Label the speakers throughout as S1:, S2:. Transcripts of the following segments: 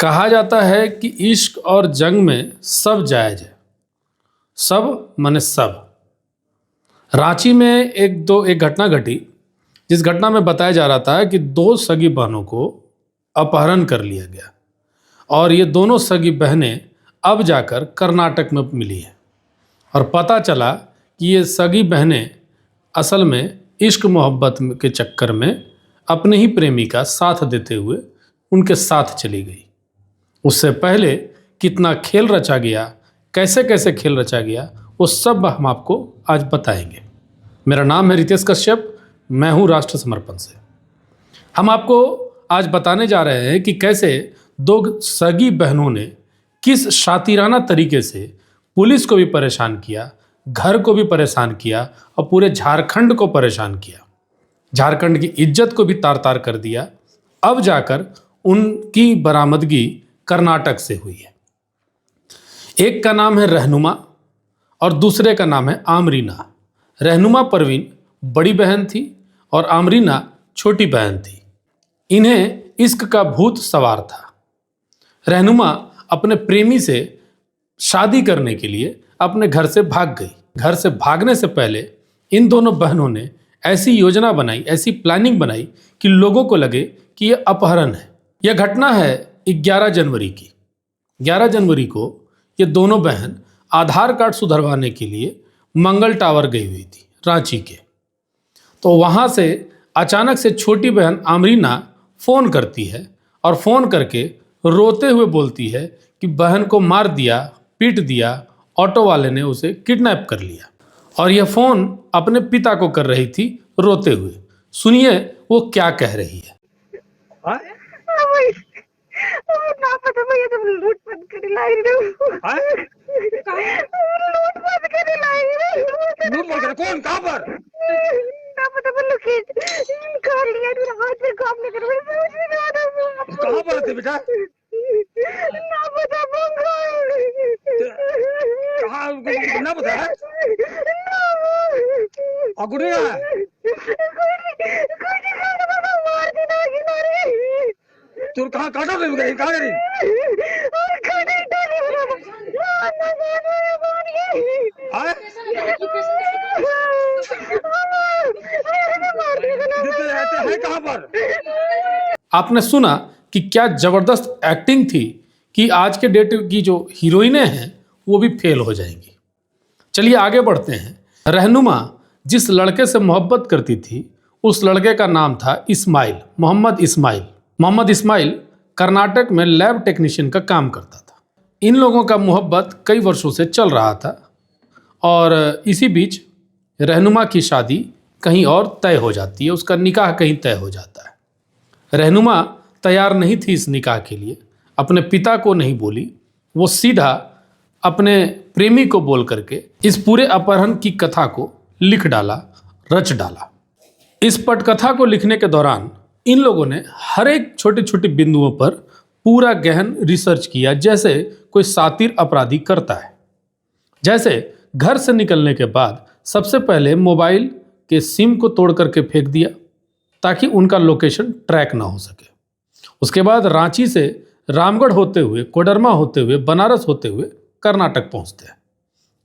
S1: कहा जाता है कि इश्क और जंग में सब जायज़ है। सब माने सब। रांची में एक घटना घटी, जिस घटना में बताया जा रहा था कि दो सगी बहनों को अपहरण कर लिया गया और ये दोनों सगी बहनें अब जाकर कर्नाटक में मिली हैं और पता चला कि ये सगी बहनें असल में इश्क मोहब्बत के चक्कर में अपने ही प्रेमी का साथ देते हुए उनके साथ चली गई। उससे पहले कितना खेल रचा गया, कैसे कैसे खेल रचा गया, वो सब हम आपको आज बताएंगे। मेरा नाम है रितेश कश्यप, मैं हूँ राष्ट्र समर्पण से। हम आपको आज बताने जा रहे हैं कि कैसे दो सगी बहनों ने किस शातिराना तरीके से पुलिस को भी परेशान किया, घर को भी परेशान किया और पूरे झारखंड को परेशान किया। झारखंड की इज्जत को भी तार तार कर दिया। अब जाकर उनकी बरामदगी कर्नाटक से हुई है। एक का नाम है रहनुमा और दूसरे का नाम है आमरीना। रहनुमा परवीन बड़ी बहन थी और आमरीना छोटी बहन थी। इन्हें इश्क का भूत सवार था। रहनुमा अपने प्रेमी से शादी करने के लिए अपने घर से भाग गई। घर से भागने से पहले इन दोनों बहनों ने ऐसी योजना बनाई, ऐसी प्लानिंग बनाई कि लोगों को लगे कि यह अपहरण है। यह घटना है 11 जनवरी की। 11 जनवरी को ये दोनों बहन आधार कार्ड सुधरवाने के लिए मंगल टावर गई हुई थी रांची के। तो वहाँ से अचानक से छोटी बहन आमरीना फ़ोन करती है और फ़ोन करके रोते हुए बोलती है कि बहन को मार दिया, पीट दिया, ऑटो वाले ने उसे किडनैप कर लिया। और यह फ़ोन अपने पिता को कर रही थी रोते हुए। सुनिए वो क्या कह रही है।
S2: ना पता भैया जब लूटपाट करे लाई रे लूटपाट करे लाई रे
S3: लूटपाट कौन कहां पर
S2: ना पता बोलो कि कर लिया मेरा हाथ में काम नहीं कर रहा।
S3: कहां पर थे बेटा?
S2: ना पता बंगा
S3: कहां ना पता है अगुड़े
S2: मार देना किनारे
S3: तू कहां काटा ले गई कहां गई
S2: और खाने डाली
S3: है कहां पर?
S1: आपने सुना कि क्या जबरदस्त एक्टिंग थी कि आज के डेट की जो हीरोइनें हैं वो भी फेल हो जाएंगी। चलिए आगे बढ़ते हैं। रहनुमा जिस लड़के से मोहब्बत करती थी उस लड़के का नाम था इस्माइल, मोहम्मद इस्माइल। मोहम्मद इस्माइल कर्नाटक में लैब टेक्नीशियन का काम करता था। इन लोगों का मोहब्बत कई वर्षों से चल रहा था और इसी बीच रहनुमा की शादी कहीं और तय हो जाती है, उसका निकाह कहीं तय हो जाता है। रहनुमा तैयार नहीं थी इस निकाह के लिए, अपने पिता को नहीं बोली, वो सीधा अपने प्रेमी को बोल करके इस पूरे अपहरण की कथा को लिख डाला, रच डाला। इस पटकथा को लिखने के दौरान इन लोगों ने हर एक छोटे छोटे बिंदुओं पर पूरा गहन रिसर्च किया, जैसे कोई शातिर अपराधी करता है। जैसे घर से निकलने के बाद सबसे पहले मोबाइल के सिम को तोड़ करके फेंक दिया ताकि उनका लोकेशन ट्रैक ना हो सके। उसके बाद रांची से रामगढ़ होते हुए, कोडरमा होते हुए, बनारस होते हुए कर्नाटक पहुंचते हैं।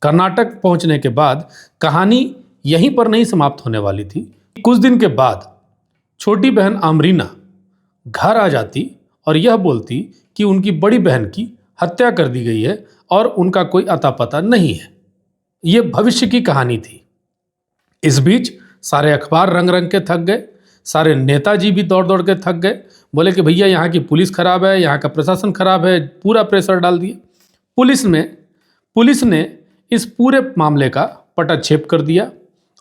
S1: कर्नाटक पहुंचने के बाद कहानी यहीं पर नहीं समाप्त होने वाली थी। कुछ दिन के बाद छोटी बहन आमरीना घर आ जाती और यह बोलती कि उनकी बड़ी बहन की हत्या कर दी गई है और उनका कोई अता पता नहीं है। ये भविष्य की कहानी थी। इस बीच सारे अखबार रंग रंग के थक गए, सारे नेताजी भी दौड़ दौड़ के थक गए, बोले कि भैया यहाँ की पुलिस खराब है, यहाँ का प्रशासन खराब है, पूरा प्रेशर डाल दिए। पुलिस ने इस पूरे मामले का पटाक्षेप कर दिया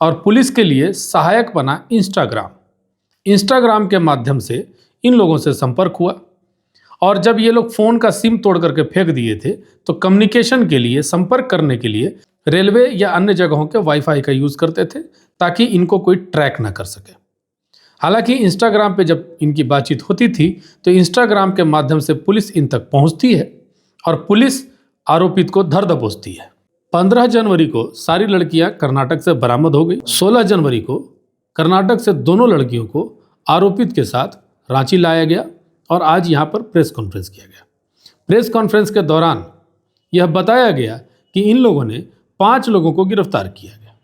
S1: और पुलिस के लिए सहायक बना इंस्टाग्राम के माध्यम से इन लोगों से संपर्क हुआ। और जब ये लोग फ़ोन का सिम तोड़ करके फेंक दिए थे तो कम्युनिकेशन के लिए, संपर्क करने के लिए रेलवे या अन्य जगहों के वाईफाई का यूज़ करते थे ताकि इनको कोई ट्रैक ना कर सके। हालांकि इंस्टाग्राम पे जब इनकी बातचीत होती थी तो इंस्टाग्राम के माध्यम से पुलिस इन तक पहुंचती है और पुलिस आरोपित को धर दबोचती है। 15 जनवरी को सारी लड़कियां कर्नाटक से बरामद हो गई। 16 जनवरी को कर्नाटक से दोनों लड़कियों को आरोपित के साथ रांची लाया गया और आज यहाँ पर प्रेस कॉन्फ्रेंस किया गया। प्रेस कॉन्फ्रेंस के दौरान यह बताया गया कि इन लोगों ने 5 लोगों को गिरफ्तार किया गया।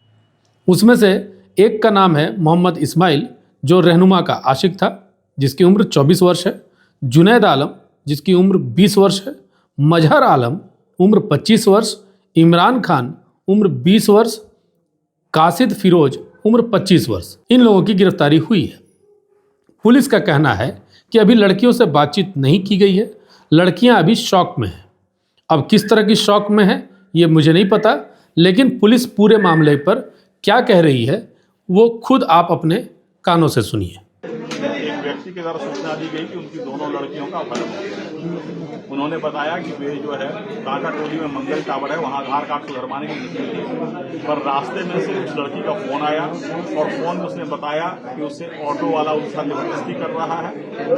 S1: उसमें से एक का नाम है मोहम्मद इस्माइल, जो रहनुमा का आशिक था, जिसकी उम्र 24 वर्ष है। जुनैद आलम, जिसकी उम्र 20 वर्ष है। मजहर आलम, उम्र 25 वर्ष। इमरान खान, उम्र 20 वर्ष। कासिद फिरोज, उम्र 25 वर्ष। इन लोगों की गिरफ्तारी हुई है। पुलिस का कहना है कि अभी लड़कियों से बातचीत नहीं की गई है। लड़कियां अभी शॉक में हैं। अब किस तरह की शॉक में है ये मुझे नहीं पता, लेकिन पुलिस पूरे मामले पर क्या कह रही है वो खुद आप अपने कानों से सुनिए।
S4: एक व्यक्ति के द्वारा सूचना दी गई कि उनकी दोनों लड़कियों का अपहरण हो गया। उन्होंने बताया कि वे जो है टाटा टोली में मंगल टावर है, वहां आधार कार्ड सुधरवाने की निकली थी, पर रास्ते में से उस लड़की का फोन आया और फोन में उसने बताया कि उससे ऑटो वाला उसका जबरदस्ती कर रहा है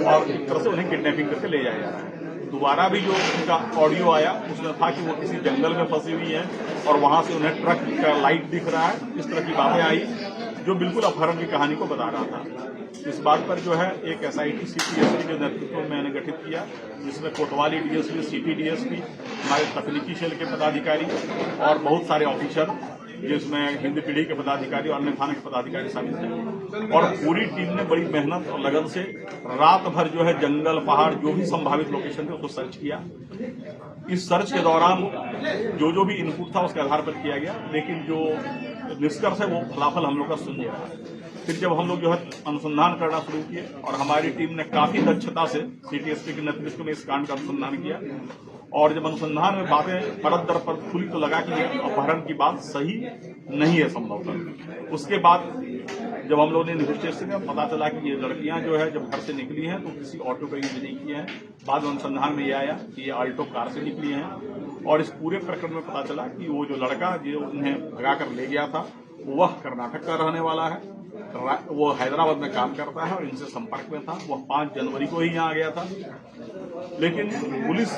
S4: और एक तरह से उन्हें किडनैपिंग करके ले जाया जा रहा है। दोबारा भी जो उनका ऑडियो आया उसमें था कि वो किसी जंगल में फंसी हुई है और वहां से उन्हें ट्रक का लाइट दिख रहा है। इस तरह की बातें आई जो बिल्कुल अपहरण की कहानी को बता रहा था। इस बात पर जो है एक एसआईटी सीपीएससी के नेतृत्व में मैंने गठित किया, जिसमें कोतवाली डीएसपी, सीपी डीएसपी, हमारे तकनीकी सेल के पदाधिकारी और बहुत सारे ऑफिसर, जिसमें हिंदी पीढ़ी के पदाधिकारी और अन्य थाने के पदाधिकारी शामिल थे। और पूरी टीम ने बड़ी मेहनत और लगन से रात भर जो है जंगल, पहाड़, जो भी संभावित लोकेशन थे उसको सर्च किया। इस सर्च के दौरान जो भी इनपुट था उसके आधार पर किया गया, लेकिन जो निष्कर्ष है वो फलाफल हम लोग का सुन रहा है। फिर जब हम लोग जो है अनुसंधान करना शुरू किए और हमारी टीम ने काफी दक्षता से सीटीएसपी के नेतृत्व में इस कांड का अनुसंधान किया, और जब अनुसंधान में बातें परत दर परत खुली तो लगा कि अपहरण की बात सही नहीं है संभवतः। उसके बाद जब हम लोगों ने इन्वेस्टिगेशन किया पता चला कि ये लड़कियां जो है जब घर से निकली हैं तो किसी ऑटो का यूज नहीं किया है। बाद में अनुसंधान में ये आया कि ये आल्टो कार से निकली हैं और इस पूरे प्रकरण में पता चला कि वो जो लड़का जो उन्हें भगा कर ले गया था वह कर्नाटक का रहने वाला है, वो हैदराबाद में काम करता है और इनसे संपर्क में था। वह 5 जनवरी को ही यहाँ आ गया था, लेकिन पुलिस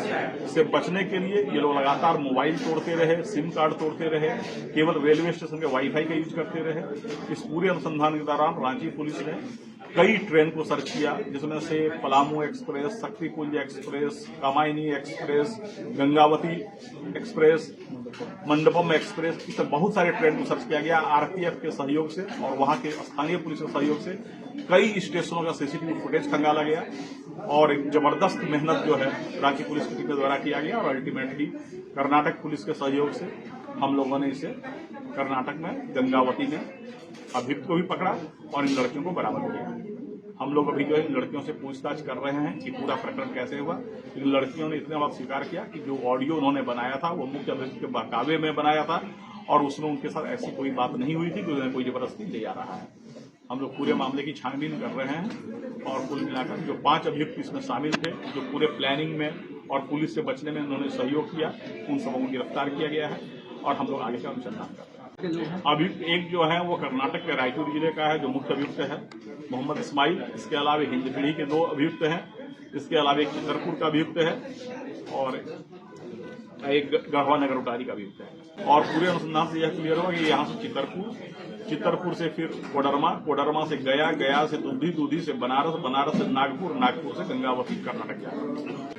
S4: से बचने के लिए ये लोग लगातार मोबाइल तोड़ते रहे, सिम कार्ड तोड़ते रहे, केवल रेलवे स्टेशन के वाईफाई का यूज करते रहे। इस पूरे अनुसंधान के दौरान रांची पुलिस ने कई ट्रेन को सर्च किया, जिसमें से Palamu express, Shaktipunj express, Kamayani express, Gangavati express, Mandapam express, इस बहुत सारे ट्रेन को सर्च किया गया। आरपीएफ के सहयोग से और वहां के स्थानीय पुलिस के सहयोग से कई स्टेशनों का सीसीटीवी फुटेज खंगाला गया और एक जबरदस्त मेहनत जो है रांची पुलिस की टीम के द्वारा किया गया और अल्टीमेटली कर्नाटक पुलिस के सहयोग से हम लोगों ने इसे कर्नाटक में गंगावती में अभियुक्त को भी पकड़ा और इन लड़कियों को बरामद किया। हम लोग अभी जो है इन लड़कियों से पूछताछ कर रहे हैं कि पूरा प्रकरण कैसे हुआ। इन लड़कियों ने इतने बात स्वीकार किया कि जो ऑडियो उन्होंने बनाया था वो मुख्य अभियुक्त के बहकावे में बनाया था और उसमें उनके साथ ऐसी कोई बात नहीं हुई थी कि उन्हें कोई जबरदस्ती ले जा रहा है। हम लोग पूरे मामले की छानबीन कर रहे हैं और कुल मिलाकर जो 5 अभियुक्त इसमें शामिल थे, जो पूरे प्लानिंग में और पुलिस से बचने में उन्होंने सहयोग किया, उन सबों को गिरफ्तार किया गया है और हम लोग आगे का अनुसंधान कर रहे हैं। अभियुक्त एक जो है वो कर्नाटक के रायचूर जिले का है, जो मुख्य अभियुक्त है मोहम्मद इस्माइल। इसके अलावा हिंदी पीढ़ी के 2 अभियुक्त हैं। इसके अलावा एक चितरपुर का अभियुक्त है और एक गढ़वा नगर उटारी का अभियुक्त है। और पूरे अनुसंधान से यह क्लियर हुआ कि यहाँ से चितरपुर से फिर कोडरमा से गया से दूधी से बनारस से नागपुर से गंगावती कर्नाटक जाएगा।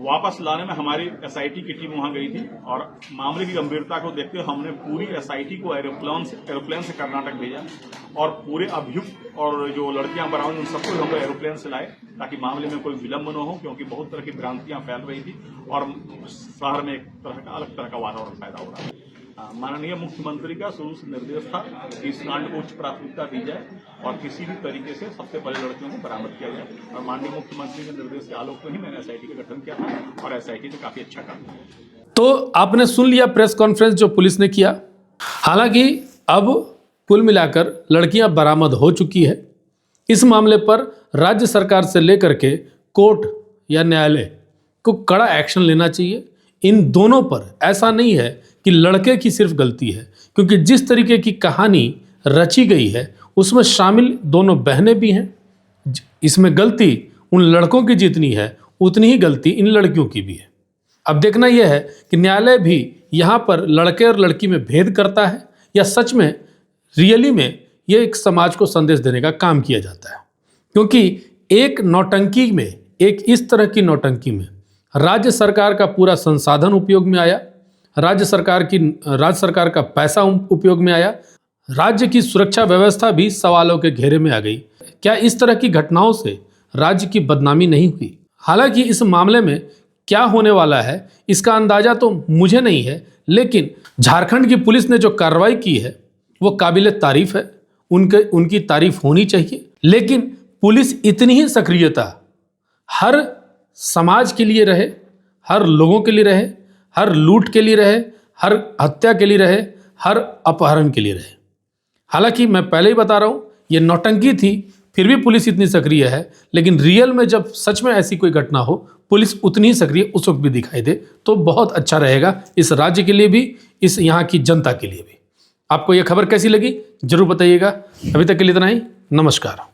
S4: वापस लाने में हमारी एसआईटी की टीम वहां गई थी और मामले की गंभीरता को देखते हुए हमने पूरी एसआईटी को एरोप्लेन से कर्नाटक भेजा और पूरे अभियुक्त और जो लड़कियां बरामद उन सबको हम लोग एरोप्लेन से लाए ताकि मामले में कोई विलंब न हो, क्योंकि बहुत तरह की भ्रांतियां फैल रही थी और शहर में एक तरह का अलग तरह का वातावरण पैदा हो रहा है। माननीय मुख्यमंत्री का शुरू से निर्देश था कि इस कांड को उच्च प्राथमिकता दी जाए और किसी भी तरीके से सबसे पहले लड़कियों को बरामद किया जाए और माननीय मुख्यमंत्री के निर्देश के आलोक में ही मैंने एसआईटी का गठन किया था और एसआईटी ने काफी अच्छा काम किया।
S1: तो आपने सुन लिया प्रेस कॉन्फ्रेंस जो पुलिस ने किया। हालांकि अब कुल मिलाकर लड़कियां बरामद हो चुकी है। इस मामले पर राज्य सरकार से लेकर के कोर्ट या न्यायालय को कड़ा एक्शन लेना चाहिए इन दोनों पर। ऐसा नहीं है कि लड़के की सिर्फ गलती है, क्योंकि जिस तरीके की कहानी रची गई है उसमें शामिल दोनों बहनें भी हैं। इसमें गलती उन लड़कों की जितनी है उतनी ही गलती इन लड़कियों की भी है। अब देखना यह है कि न्यायालय भी यहाँ पर लड़के और लड़की में भेद करता है या सच में रियली में ये एक समाज को संदेश देने का काम किया जाता है। क्योंकि एक नौटंकी में, एक इस तरह की नौटंकी में राज्य सरकार का पूरा संसाधन उपयोग में आया, राज्य सरकार का पैसा उपयोग में आया, राज्य की सुरक्षा व्यवस्था भी सवालों के घेरे में आ गई। क्या इस तरह की घटनाओं से राज्य की बदनामी नहीं हुई? हालांकि इस मामले में क्या होने वाला है इसका अंदाजा तो मुझे नहीं है, लेकिन झारखंड की पुलिस ने जो कार्रवाई की है वो काबिले तारीफ है, उनकी तारीफ होनी चाहिए। लेकिन पुलिस इतनी ही सक्रियता हर समाज के लिए रहे, हर लोगों के लिए रहे, हर लूट के लिए रहे, हर हत्या के लिए रहे, हर अपहरण के लिए रहे। हालांकि मैं पहले ही बता रहा हूँ ये नौटंकी थी, फिर भी पुलिस इतनी सक्रिय है, लेकिन रियल में जब सच में ऐसी कोई घटना हो पुलिस उतनी ही सक्रिय उस वक्त भी दिखाई दे तो बहुत अच्छा रहेगा इस राज्य के लिए भी, इस यहाँ की जनता के लिए भी। आपको ये खबर कैसी लगी जरूर बताइएगा। अभी तक के लिए इतना ही, नमस्कार।